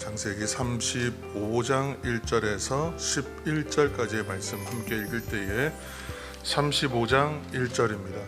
창세기 35장 1절에서 11절까지의 말씀 함께 읽을 때에 35장 1절입니다.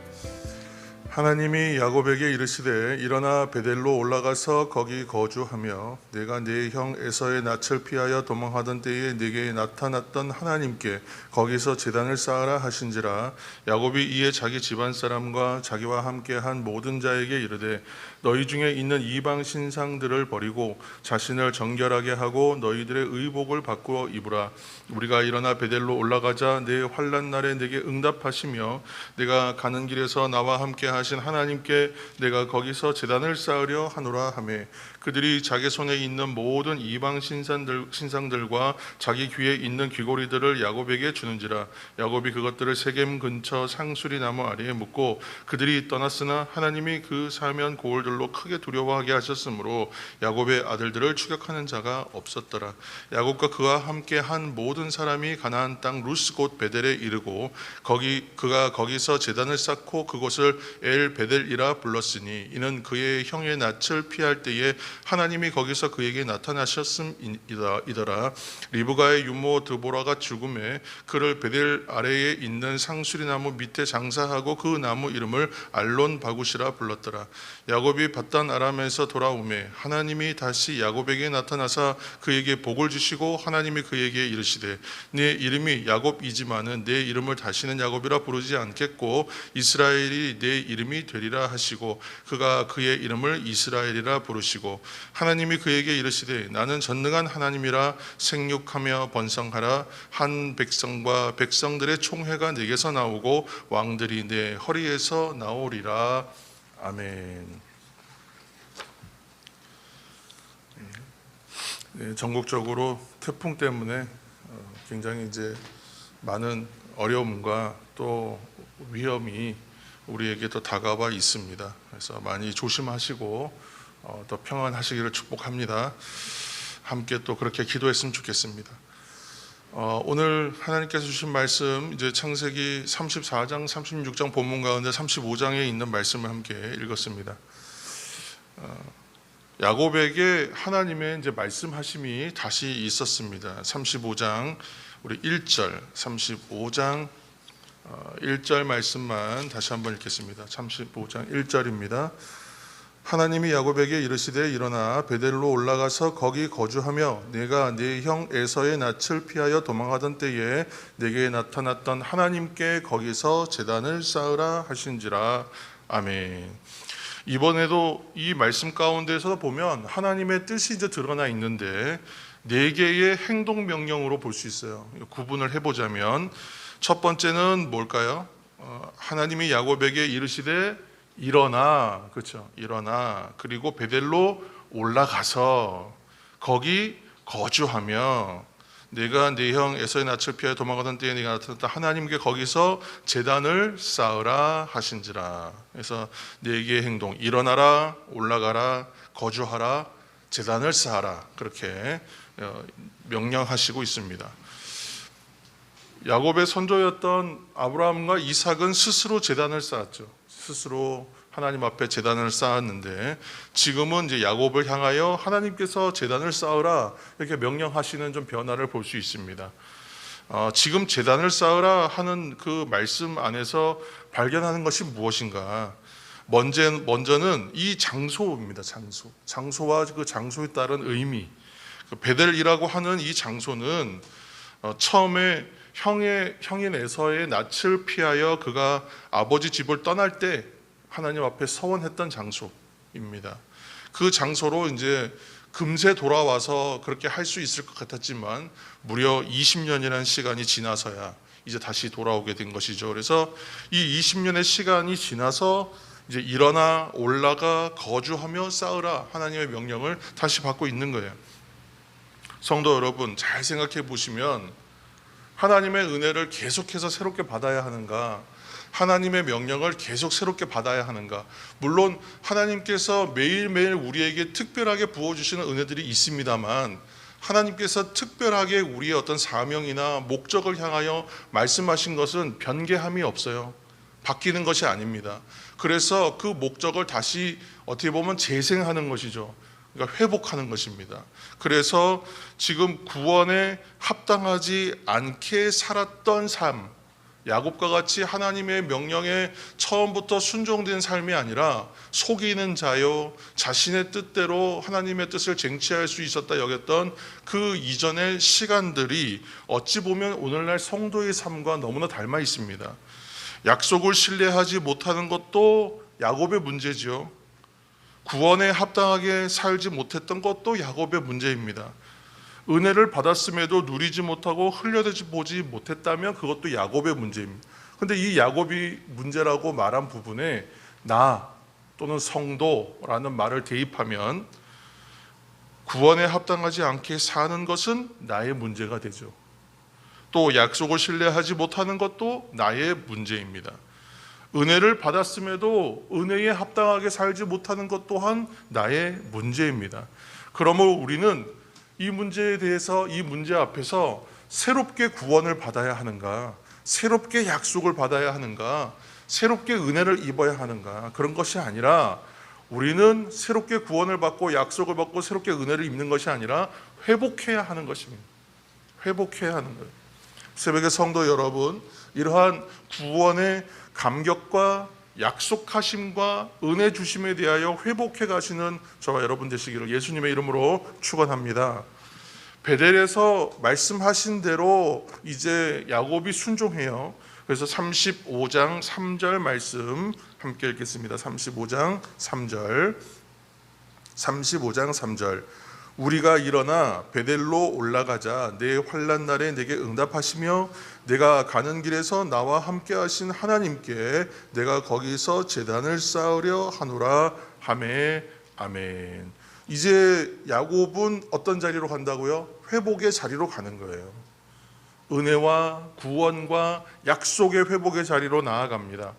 하나님이 야곱에게 이르시되 일어나 베델로 올라가서 거기 거주하며 내가 네 형 에서의 낯을 피하여 도망하던 때에 네게 나타났던 하나님께 거기서 제단을 쌓으라 하신지라. 야곱이 이에 자기 집안 사람과 자기와 함께한 모든 자에게 이르되 너희 중에 있는 이방 신상들을 버리고 자신을 정결하게 하고 너희들의 의복을 바꾸어 입으라. 우리가 일어나 베델로 올라가자 내 환난 날에 내게 응답하시며 내가 가는 길에서 나와 함께 하신 하나님께 내가 거기서 제단을 쌓으려 하노라 하매 그들이 자기 손에 있는 모든 이방 신상들과 자기 귀에 있는 귀고리들을 야곱에게 주는지라. 야곱이 그것들을 세겜 근처 상수리 나무 아래에 묻고 그들이 떠났으나 하나님이 그 사면 고을들로 크게 두려워하게 하셨으므로 야곱의 아들들을 추격하는 자가 없었더라. 야곱과 그와 함께 한 모든 사람이 가나안 땅 루스 곧 베델에 이르고 그가 거기서 제단을 쌓고 그곳을 엘 베델이라 불렀으니 이는 그의 형의 낯을 피할 때에 하나님이 거기서 그에게 나타나셨음이더라. 리브가의 유모 드보라가 죽음에 그를 베델 아래에 있는 상수리 나무 밑에 장사하고 그 나무 이름을 알론 바굿이라 불렀더라. 야곱이 밧단 아람에서 돌아오매 하나님이 다시 야곱에게 나타나사 그에게 복을 주시고 하나님이 그에게 이르시되 네 이름이 야곱이지만은 내 이름을 다시는 야곱이라 부르지 않겠고 이스라엘이 내 이름이 되리라 하시고 그가 그의 이름을 이스라엘이라 부르시고 하나님이 그에게 이르시되 나는 전능한 하나님이라 생육하며 번성하라. 한 백성과 백성들의 총회가 내게서 나오고 왕들이 내 허리에서 나오리라. 아멘. 네, 전국적으로 태풍 때문에 굉장히 이제 많은 어려움과 또 위험이 우리에게 또 다가와 있습니다. 그래서 많이 조심하시고 더 평안하시기를 축복합니다. 함께 또 그렇게 기도했으면 좋겠습니다. 오늘 하나님께서 주신 말씀 이제 창세기 34장, 36장 본문 가운데 35장에 있는 말씀을 함께 읽었습니다. 야곱에게 하나님의 이제 말씀하심이 다시 있었습니다. 35장 우리 1절, 35장 1절 말씀만 다시 한번 읽겠습니다. 35장 1절입니다. 하나님이 야곱에게 이르시되 일어나 베델로 올라가서 거기 거주하며 내가 네 형 에서의 낯을 피하여 도망하던 때에 내게 나타났던 하나님께 거기서 제단을 쌓으라 하신지라. 아멘. 이번에도 이 말씀 가운데서 보면 하나님의 뜻이 이제 드러나 있는데 네 개의 행동 명령으로 볼 수 있어요. 구분을 해보자면 첫 번째는 뭘까요? 하나님이 야곱에게 이르시되 일어나, 그렇죠? 일어나. 그리고 베델로 올라가서 거기 거주하며 내가 네 형 에서의 낯을 피하여 도망가던 때에 네가 나타났다 하나님께 거기서 제단을 쌓으라 하신지라. 그래서 네 개의 행동, 일어나라, 올라가라, 거주하라, 제단을 쌓아라, 그렇게 명령하시고 있습니다. 야곱의 선조였던 아브라함과 이삭은 스스로 제단을 쌓았죠. 스스로 하나님 앞에 제단을 쌓았는데 지금은 이제 야곱을 향하여 하나님께서 제단을 쌓으라 이렇게 명령하시는 좀 변화를 볼 수 있습니다. 지금 제단을 쌓으라 하는 그 말씀 안에서 발견하는 것이 무엇인가? 먼저는 이 장소입니다. 장소와 그 장소에 따른 의미. 베델이라고 하는 이 장소는 처음에 형인 에서의 낯을 피하여 그가 아버지 집을 떠날 때 하나님 앞에 서원했던 장소입니다. 그 장소로 이제 금세 돌아와서 그렇게 할 수 있을 것 같았지만 무려 20년이라는 시간이 지나서야 이제 다시 돌아오게 된 것이죠. 그래서 이 20년의 시간이 지나서 이제 일어나 올라가 거주하며 쌓으라 하나님의 명령을 다시 받고 있는 거예요. 성도 여러분, 잘 생각해 보시면 하나님의 은혜를 계속해서 새롭게 받아야 하는가? 하나님의 명령을 계속 새롭게 받아야 하는가? 물론 하나님께서 매일매일 우리에게 특별하게 부어주시는 은혜들이 있습니다만 하나님께서 특별하게 우리의 어떤 사명이나 목적을 향하여 말씀하신 것은 변개함이 없어요. 바뀌는 것이 아닙니다. 그래서 그 목적을 다시 어떻게 보면 재생하는 것이죠. 그러니까 회복하는 것입니다. 그래서 지금 구원에 합당하지 않게 살았던 삶, 야곱과 같이 하나님의 명령에 처음부터 순종된 삶이 아니라 속이는 자요, 자신의 뜻대로 하나님의 뜻을 쟁취할 수 있었다 여겼던 그 이전의 시간들이 어찌 보면 오늘날 성도의 삶과 너무나 닮아 있습니다. 약속을 신뢰하지 못하는 것도 야곱의 문제지요. 구원에 합당하게 살지 못했던 것도 야곱의 문제입니다. 은혜를 받았음에도 누리지 못하고 흘려보지 못했다면 그것도 야곱의 문제입니다. 그런데 이 야곱이 문제라고 말한 부분에 나 또는 성도라는 말을 대입하면 구원에 합당하지 않게 사는 것은 나의 문제가 되죠. 또 약속을 신뢰하지 못하는 것도 나의 문제입니다. 은혜를 받았음에도 은혜에 합당하게 살지 못하는 것 또한 나의 문제입니다. 그러므로 우리는 이 문제에 대해서, 이 문제 앞에서 새롭게 구원을 받아야 하는가, 새롭게 약속을 받아야 하는가, 새롭게 은혜를 입어야 하는가, 그런 것이 아니라 우리는 새롭게 구원을 받고 약속을 받고 새롭게 은혜를 입는 것이 아니라 회복해야 하는 것입니다. 회복해야 하는 거예요. 새벽의 성도 여러분, 이러한 구원의 감격과 약속하심과 은혜 주심에 대하여 회복해 가시는 저와 여러분 되시기를 예수님의 이름으로 축원합니다. 베델에서 말씀하신 대로 이제 야곱이 순종해요. 그래서 35장 3절 말씀 함께 읽겠습니다. 35장 3절. 우리가 일어나 베델로 올라가자. 내 환난 날에 내게 응답하시며 내가 가는 길에서 나와 함께 하신 하나님께 내가 거기서 제단을 쌓으려 하노라 하매. 아멘. 이제 야곱은 어떤 자리로 간다고요? 회복의 자리로 가는 거예요. 은혜와 구원과 약속의 회복의 자리로 나아갑니다.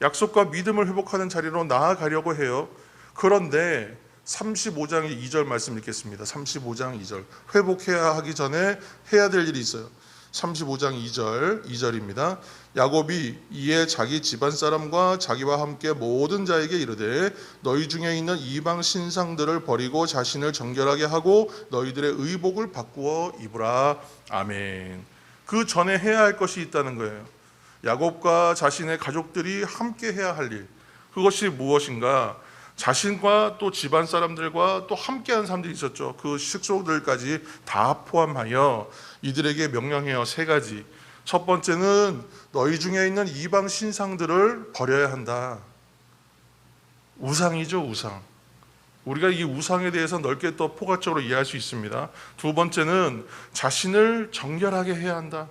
약속과 믿음을 회복하는 자리로 나아가려고 해요. 그런데 35장 2절 말씀 읽겠습니다. 35장 2절. 회복해야 하기 전에 해야 될 일이 있어요. 35장 2절입니다. 야곱이 이에 자기 집안 사람과 자기와 함께 모든 자에게 이르되 너희 중에 있는 이방 신상들을 버리고 자신을 정결하게 하고 너희들의 의복을 바꾸어 입으라. 아멘. 그 전에 해야 할 것이 있다는 거예요. 야곱과 자신의 가족들이 함께 해야 할 일. 그것이 무엇인가? 자신과 또 집안 사람들과 또 함께한 사람들이 있었죠. 그 식소들까지 다 포함하여 이들에게 명령해요. 3가지. 첫 번째는 너희 중에 있는 이방 신상들을 버려야 한다. 우상이죠, 우상. 우리가 이 우상에 대해서 넓게 또 포괄적으로 이해할 수 있습니다. 두 번째는 자신을 정결하게 해야 한다.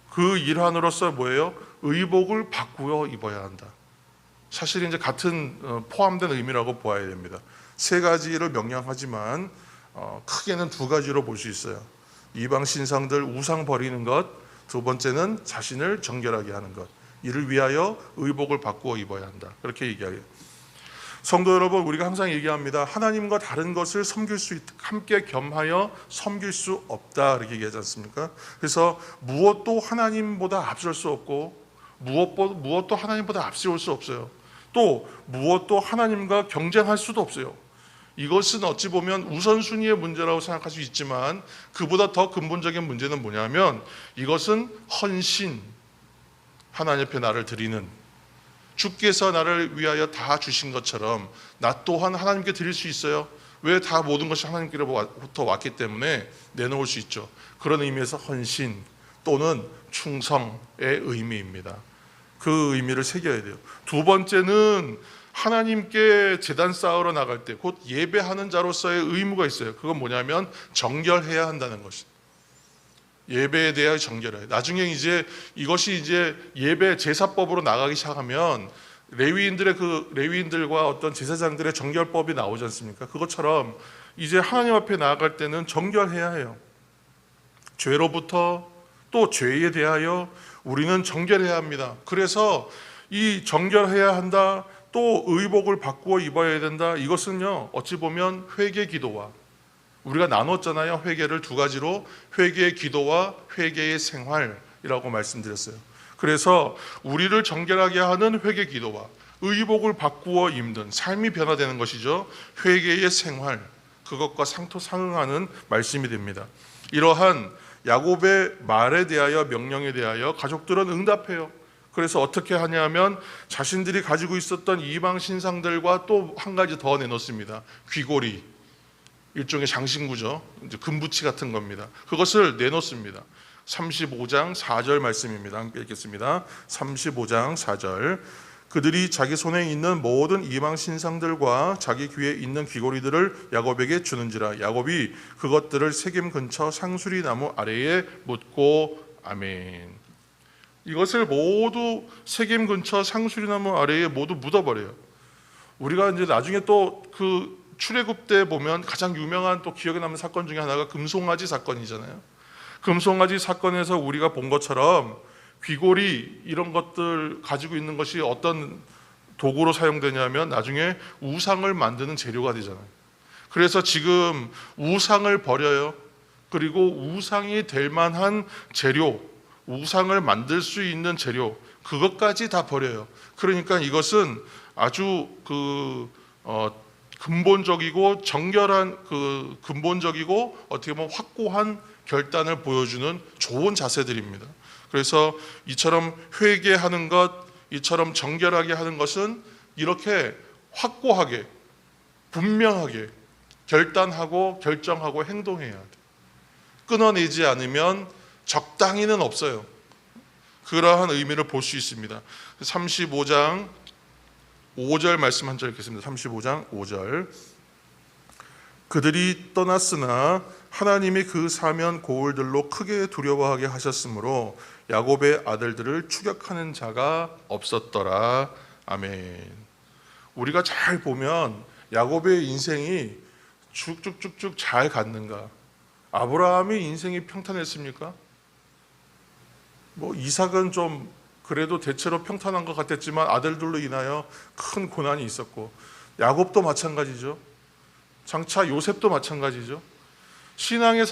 그 일환으로서 뭐예요? 의복을 바꾸어 입어야 한다. 사실 이제 같은 포함된 의미라고 보아야 됩니다. 3가지를 명령하지만 크게는 2가지로 볼 수 있어요. 이방 신상들 우상 버리는 것, 두 번째는 자신을 정결하게 하는 것. 이를 위하여 의복을 바꾸어 입어야 한다. 그렇게 얘기해요. 성도 여러분, 우리가 항상 얘기합니다. 하나님과 다른 것을 섬길 수 있다. 함께 겸하여 섬길 수 없다. 이렇게 얘기하지 않습니까? 그래서 무엇도 하나님보다 앞설 수 없고 무엇도 하나님보다 앞세울 수 없어요. 또 무엇도 하나님과 경쟁할 수도 없어요. 이것은 어찌 보면 우선순위의 문제라고 생각할 수 있지만 그보다 더 근본적인 문제는 뭐냐면 이것은 헌신, 하나님 앞에 나를 드리는, 주께서 나를 위하여 다 주신 것처럼 나 또한 하나님께 드릴 수 있어요. 왜? 다 모든 것이 하나님께로부터 왔기 때문에 내놓을 수 있죠. 그런 의미에서 헌신 또는 충성의 의미입니다. 그 의미를 새겨야 돼요. 두 번째는 하나님께 제단 쌓으러 나갈 때 곧 예배하는 자로서의 의무가 있어요. 그건 뭐냐면 정결해야 한다는 것이. 예배에 대하여 정결해요. 나중에 이제 이것이 이제 예배 제사법으로 나가기 시작하면 레위인들과 어떤 제사장들의 정결법이 나오지 않습니까? 그것처럼 이제 하나님 앞에 나아갈 때는 정결해야 해요. 죄로부터 또 죄에 대하여 우리는 정결해야 합니다. 그래서 이 정결해야 한다, 또 의복을 바꾸어 입어야 된다. 이것은요, 어찌 보면 회개 기도와 우리가 나눴잖아요. 회개를 2가지로 회개의 기도와 회개의 생활이라고 말씀드렸어요. 그래서 우리를 정결하게 하는 회개 기도와 의복을 바꾸어 입는 삶이 변화되는 것이죠. 회개의 생활, 그것과 상토상응하는 말씀이 됩니다. 이러한 야곱의 말에 대하여, 명령에 대하여 가족들은 응답해요. 그래서 어떻게 하냐면 자신들이 가지고 있었던 이방 신상들과 또 한 가지 더 내놓습니다. 귀고리, 일종의 장신구죠. 이제 금부치 같은 겁니다. 그것을 내놓습니다. 35장 4절 말씀입니다. 함께 읽겠습니다. 35장 4절. 그들이 자기 손에 있는 모든 이방 신상들과 자기 귀에 있는 귀고리들을 야곱에게 주는지라. 야곱이 그것들을 세겜 근처 상수리 나무 아래에 묻고. 아멘. 이것을 모두 세겜 근처 상수리 나무 아래에 모두 묻어버려요. 우리가 이제 나중에 또 그 출애굽 때 보면 가장 유명한 또 기억에 남는 사건 중에 하나가 금송아지 사건이잖아요. 금송아지 사건에서 우리가 본 것처럼 귀고리 이런 것들 가지고 있는 것이 어떤 도구로 사용되냐면 나중에 우상을 만드는 재료가 되잖아요. 그래서 지금 우상을 버려요. 그리고 우상이 될 만한 재료, 우상을 만들 수 있는 재료, 그것까지 다 버려요. 그러니까 이것은 아주 근본적이고 정결한 근본적이고 어떻게 보면 확고한 결단을 보여주는 좋은 자세들입니다. 그래서 이처럼 회개하는 것, 이처럼 정결하게 하는 것은 이렇게 확고하게, 분명하게 결단하고 결정하고 행동해야 돼. 끊어내지 않으면 적당히는 없어요. 그러한 의미를 볼 수 있습니다. 35장 5절 말씀 한 절 읽겠습니다. 35장 5절. 그들이 떠났으나 하나님이 그 사면 고울들로 크게 두려워하게 하셨으므로 야곱의 아들들을 추격하는 자가 없었더라. 아멘. 우리가 잘 보면 야곱의 인생이 쭉쭉쭉쭉 잘 갔는가? 아브라함이 인생이 평탄했습니까? 이삭은 좀 그래도 대체로 평탄한 것 같았지만 아들들로 인하여 큰 고난이 있었고, 야곱도 마찬가지죠. 장차 요셉도 마찬가지죠. 신앙의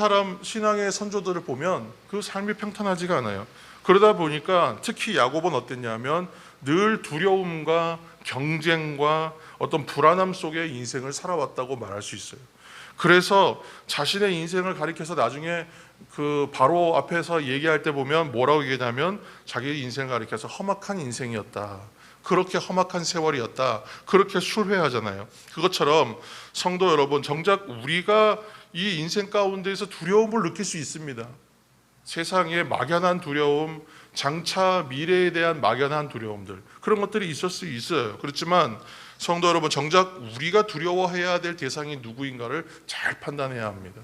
선조들을 보면 그 삶이 평탄하지가 않아요. 그러다 보니까 특히 야곱은 어땠냐면 늘 두려움과 경쟁과 어떤 불안함 속에 인생을 살아왔다고 말할 수 있어요. 그래서 자신의 인생을 가리켜서 나중에 그 바로 앞에서 얘기할 때 보면 뭐라고 얘기하냐면 자기 인생을 가리켜서 험악한 인생이었다. 그렇게 험악한 세월이었다. 그렇게 술회하잖아요. 그것처럼 성도 여러분, 정작 우리가 이 인생 가운데에서 두려움을 느낄 수 있습니다. 세상의 막연한 두려움, 장차 미래에 대한 막연한 두려움들, 그런 것들이 있을 수 있어요. 그렇지만 성도 여러분, 정작 우리가 두려워해야 될 대상이 누구인가를 잘 판단해야 합니다.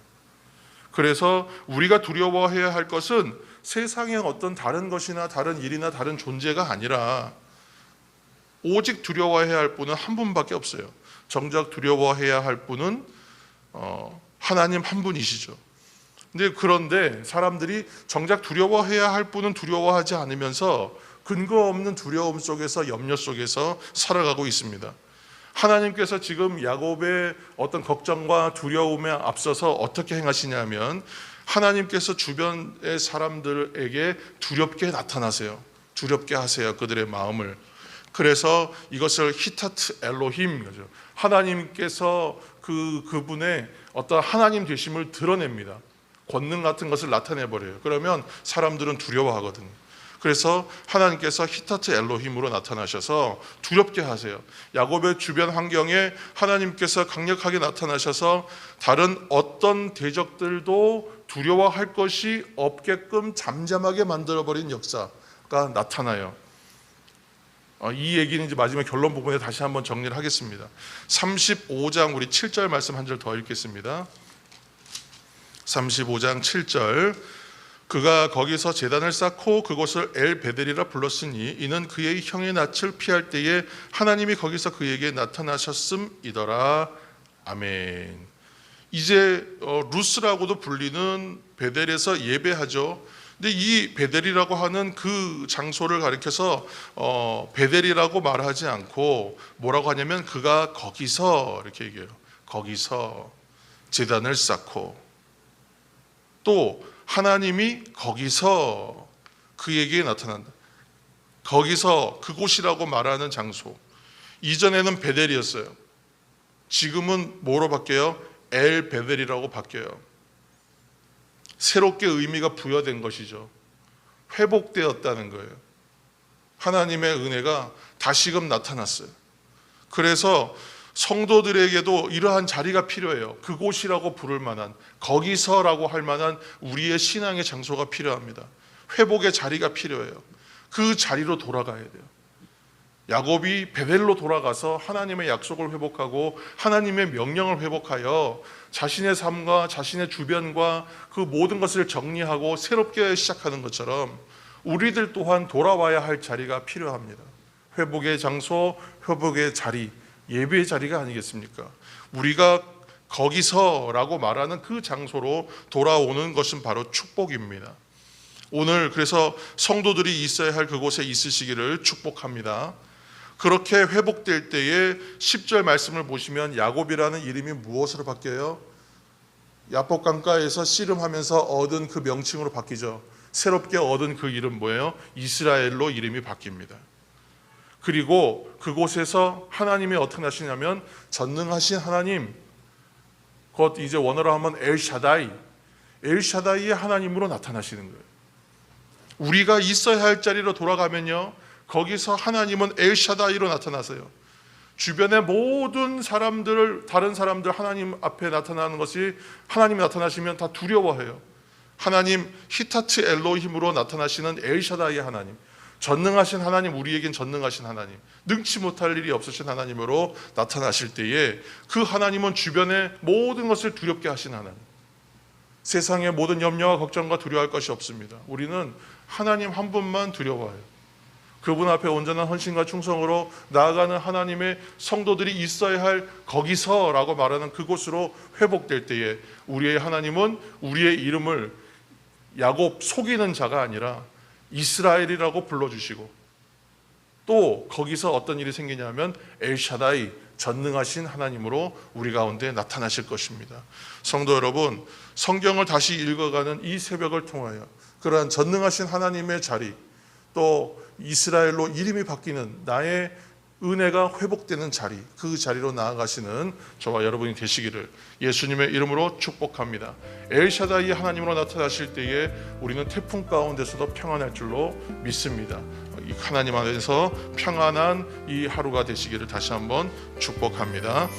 그래서 우리가 두려워해야 할 것은 세상의 어떤 다른 것이나 다른 일이나 다른 존재가 아니라 오직 두려워해야 할 분은 한 분밖에 없어요. 정작 두려워해야 할 분은 하나님 한 분이시죠. 그런데 사람들이 정작 두려워해야 할 분은 두려워하지 않으면서 근거 없는 두려움 속에서, 염려 속에서 살아가고 있습니다. 하나님께서 지금 야곱의 어떤 걱정과 두려움에 앞서서 어떻게 행하시냐면 하나님께서 주변의 사람들에게 두렵게 나타나세요. 두렵게 하세요. 그들의 마음을. 그래서 이것을 히타트 엘로힘, 하나님께서 그분의 어떤 하나님 되심을 드러냅니다. 권능 같은 것을 나타내버려요. 그러면 사람들은 두려워하거든요. 그래서 하나님께서 히타트 엘로힘으로 나타나셔서 두렵게 하세요. 야곱의 주변 환경에 하나님께서 강력하게 나타나셔서 다른 어떤 대적들도 두려워할 것이 없게끔 잠잠하게 만들어버린 역사가 나타나요. 이 얘기는 이제 마지막 결론 부분에 다시 한번 정리를 하겠습니다. 35장 우리 7절 말씀 한 절 더 읽겠습니다. 35장 7절. 그가 거기서 제단을 쌓고 그곳을 엘 베델이라 불렀으니 이는 그의 형의 낯을 피할 때에 하나님이 거기서 그에게 나타나셨음이더라. 아멘. 이제 루스라고도 불리는 베델에서 예배하죠. 근데 이 베델이라고 하는 그 장소를 가리켜서 베델이라고 말하지 않고 뭐라고 하냐면 그가 거기서 이렇게 얘기해요. 거기서 제단을 쌓고, 또 하나님이 거기서 그에게 나타난다. 거기서, 그곳이라고 말하는 장소, 이전에는 베델이었어요. 지금은 뭐로 바뀌어요? 엘 베델이라고 바뀌어요. 새롭게 의미가 부여된 것이죠. 회복되었다는 거예요. 하나님의 은혜가 다시금 나타났어요. 그래서 성도들에게도 이러한 자리가 필요해요. 그곳이라고 부를 만한, 거기서라고 할 만한 우리의 신앙의 장소가 필요합니다. 회복의 자리가 필요해요. 그 자리로 돌아가야 돼요. 야곱이 베델로 돌아가서 하나님의 약속을 회복하고 하나님의 명령을 회복하여 자신의 삶과 자신의 주변과 그 모든 것을 정리하고 새롭게 시작하는 것처럼 우리들 또한 돌아와야 할 자리가 필요합니다. 회복의 장소, 회복의 자리, 예배의 자리가 아니겠습니까? 우리가 거기서라고 말하는 그 장소로 돌아오는 것은 바로 축복입니다. 오늘 그래서 성도들이 있어야 할 그곳에 있으시기를 축복합니다. 그렇게 회복될 때에 10절 말씀을 보시면 야곱이라는 이름이 무엇으로 바뀌어요? 야복 강가에서 씨름하면서 얻은 그 명칭으로 바뀌죠. 새롭게 얻은 그 이름 뭐예요? 이스라엘로 이름이 바뀝니다. 그리고 그곳에서 하나님이 어떻게 하시냐면 전능하신 하나님, 곧 이제 원어로 하면 엘샤다이의 하나님으로 나타나시는 거예요. 우리가 있어야 할 자리로 돌아가면요, 거기서 하나님은 엘샤다이로 나타나세요. 주변의 모든 사람들을, 다른 사람들 하나님 앞에 나타나는 것이, 하나님이 나타나시면 다 두려워해요. 하나님 히타트 엘로힘으로 나타나시는 엘샤다이의 하나님, 전능하신 하나님, 우리에겐 전능하신 하나님, 능치 못할 일이 없으신 하나님으로 나타나실 때에 그 하나님은 주변의 모든 것을 두렵게 하신 하나님, 세상의 모든 염려와 걱정과 두려워할 것이 없습니다. 우리는 하나님 한 분만 두려워해요. 그분 앞에 온전한 헌신과 충성으로 나아가는 하나님의 성도들이 있어야 할 거기서라고 말하는 그곳으로 회복될 때에 우리의 하나님은 우리의 이름을 야곱, 속이는 자가 아니라 이스라엘이라고 불러주시고, 또 거기서 어떤 일이 생기냐면 엘샤다이, 전능하신 하나님으로 우리 가운데 나타나실 것입니다. 성도 여러분, 성경을 다시 읽어가는 이 새벽을 통하여 그러한 전능하신 하나님의 자리, 또 이스라엘로 이름이 바뀌는 나의 은혜가 회복되는 자리, 그 자리로 나아가시는 저와 여러분이 되시기를 예수님의 이름으로 축복합니다. 엘샤다이 하나님으로 나타나실 때에 우리는 태풍 가운데서도 평안할 줄로 믿습니다. 하나님 안에서 평안한 이 하루가 되시기를 다시 한번 축복합니다.